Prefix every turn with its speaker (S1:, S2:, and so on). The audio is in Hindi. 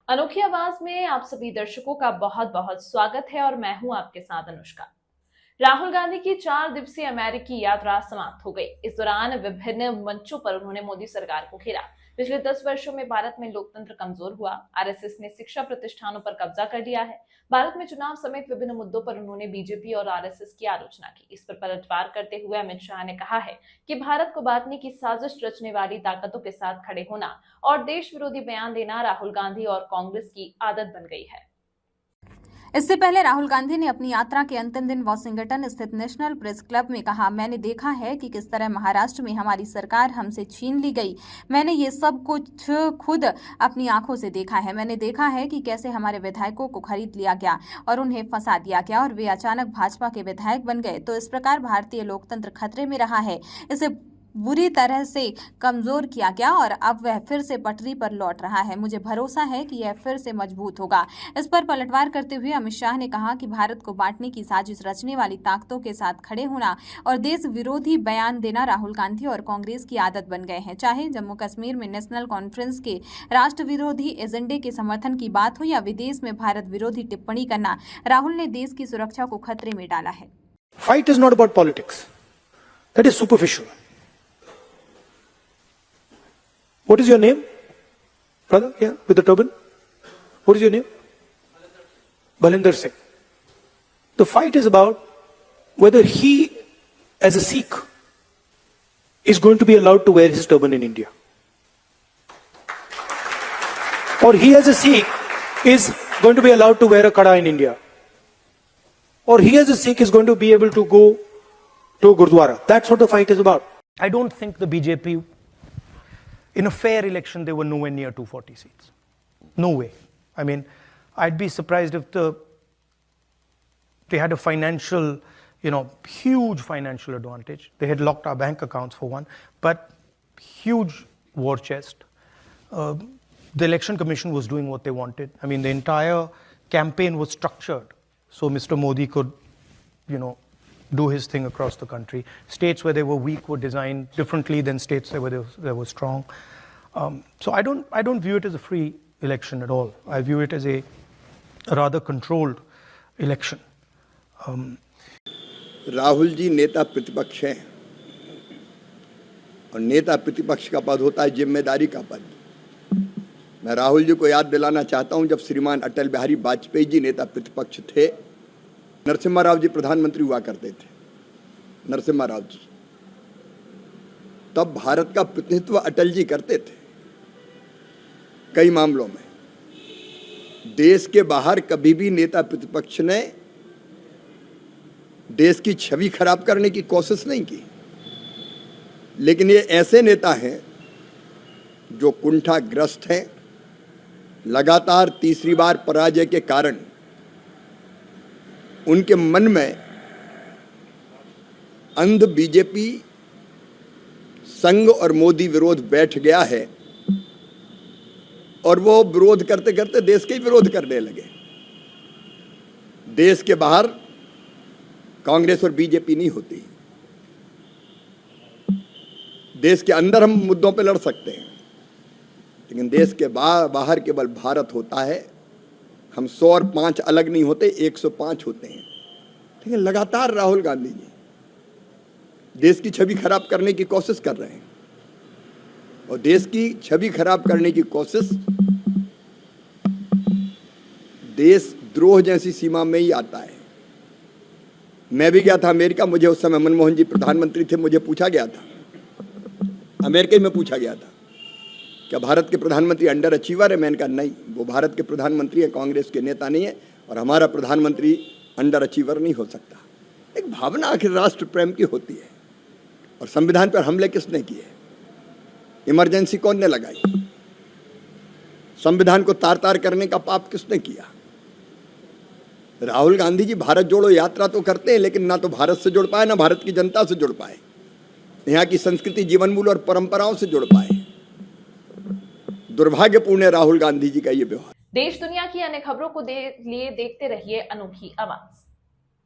S1: अनोखी आवाज में आप सभी दर्शकों का बहुत बहुत स्वागत है और मैं हूं आपके साथ अनुष्का। राहुल गांधी की 4 दिवसीय अमेरिकी यात्रा समाप्त हो गई। इस दौरान विभिन्न मंचों पर उन्होंने मोदी सरकार को घेरा। पिछले 10 वर्षों में भारत में लोकतंत्र कमजोर हुआ। आरएसएस ने शिक्षा प्रतिष्ठानों पर कब्जा कर लिया है। भारत में चुनाव समेत विभिन्न मुद्दों पर उन्होंने बीजेपी और आरएसएस की आलोचना की। इस पर पलटवार करते हुए अमित शाह ने कहा है कि भारत को बांटने की साजिश रचने वाली ताकतों के साथ खड़े होना और देश विरोधी बयान देना राहुल गांधी और कांग्रेस की आदत बन गई है।
S2: इससे पहले राहुल गांधी ने अपनी यात्रा के अंतिम दिन वॉशिंगटन स्थित नेशनल प्रेस क्लब में कहा, मैंने देखा है कि किस तरह महाराष्ट्र में हमारी सरकार हमसे छीन ली गई। मैंने ये सब कुछ खुद अपनी आंखों से देखा है। मैंने देखा है कि कैसे हमारे विधायकों को खरीद लिया गया और उन्हें फंसा दिया गया और वे अचानक भाजपा के विधायक बन गए। तो इस प्रकार भारतीय लोकतंत्र खतरे में रहा है। इसे बुरी तरह से कमजोर किया गया और अब वह फिर से पटरी पर लौट रहा है। मुझे भरोसा है कि यह फिर से मजबूत होगा। इस पर पलटवार करते हुए अमित शाह ने कहा कि भारत को बांटने की साजिश रचने वाली ताकतों के साथ खड़े होना और देश विरोधी बयान देना राहुल गांधी और कांग्रेस की आदत बन गए हैं। चाहे जम्मू कश्मीर में नेशनल कॉन्फ्रेंस के राष्ट्र विरोधी एजेंडे के समर्थन की बात हो या विदेश में भारत विरोधी टिप्पणी करना, राहुल ने देश की सुरक्षा को खतरे में डाला है।
S3: Fight is not about politics. That is superficial. What is your name? Brother, yeah, with the turban. What is your name? Balinder Singh. The fight is about whether he, as a Sikh, is going to be allowed to wear his turban in India. Or he, as a Sikh, is going to be allowed to wear a kada in India. Or he, as a Sikh, is going to be able to go to Gurdwara. That's what the fight is about.
S4: I don't think the BJP, in a fair election, they were nowhere near 240 seats. No way. I mean, I'd be surprised if they had a financial, huge financial advantage. They had locked our bank accounts for one, but huge war chest. The election commission was doing what they wanted. I mean, the entire campaign was structured so Mr. Modi could, do his thing across the country. States where they were weak were designed differently than states where they were strong. So I don't view it as a free election at all. I view it as a rather controlled election.
S5: Rahul ji नेता प्रतिपक्ष हैं और नेता प्रतिपक्ष का पद होता है जिम्मेदारी का पद। मैं राहुल जी को याद दिलाना चाहता हूं, जब श्रीमान अटल बिहारी वाजपेयी जी नेता प्रतिपक्ष थे, नरसिम्हा राव जी प्रधानमंत्री हुआ करते थे। नरसिम्हा राव जी तब भारत का प्रतिनिधित्व अटल जी करते थे। कई मामलों में देश के बाहर कभी भी नेता प्रतिपक्ष ने देश की छवि खराब करने की कोशिश नहीं की। लेकिन ये ऐसे नेता हैं जो कुंठाग्रस्त हैं। लगातार तीसरी बार पराजय के कारण उनके मन में अंध बीजेपी संघ और मोदी विरोध बैठ गया है और वो विरोध करते करते देश के ही विरोध करने लगे। देश के बाहर कांग्रेस और बीजेपी नहीं होती। देश के अंदर हम मुद्दों पे लड़ सकते हैं, लेकिन देश के बाहर केवल भारत होता है। हम 100 और 5 अलग नहीं होते, 105 होते हैं। लेकिन लगातार राहुल गांधी जी देश की छवि खराब करने की कोशिश कर रहे हैं और देश की छवि खराब करने की कोशिश देशद्रोह जैसी सीमा में ही आता है। मैं भी गया था अमेरिका, मुझे उस समय मनमोहन जी प्रधानमंत्री थे, मुझे पूछा गया था, अमेरिका में पूछा गया था, क्या भारत के प्रधानमंत्री अंडर अचीवर है? मैंने कहा नहीं, वो भारत के प्रधानमंत्री है, कांग्रेस के नेता नहीं है और हमारा प्रधानमंत्री अंडर अचीवर नहीं हो सकता। एक भावना आखिर राष्ट्र प्रेम की होती है। और संविधान पर हमले किसने किए? इमरजेंसी कौन ने लगाई? संविधान को तार तार करने का पाप किसने किया? राहुल गांधी जी भारत जोड़ो यात्रा तो करते हैं, लेकिन ना तो भारत से जुड़ पाए, ना भारत की जनता से जुड़ पाए, यहाँ की संस्कृति, जीवन मूल्य और परंपराओं से जुड़ पाए। दुर्भाग्यपूर्ण है राहुल गांधी जी का ये व्यवहार।
S1: देश दुनिया की अन्य खबरों को लिए देखते रहिए अनोखी आवाज।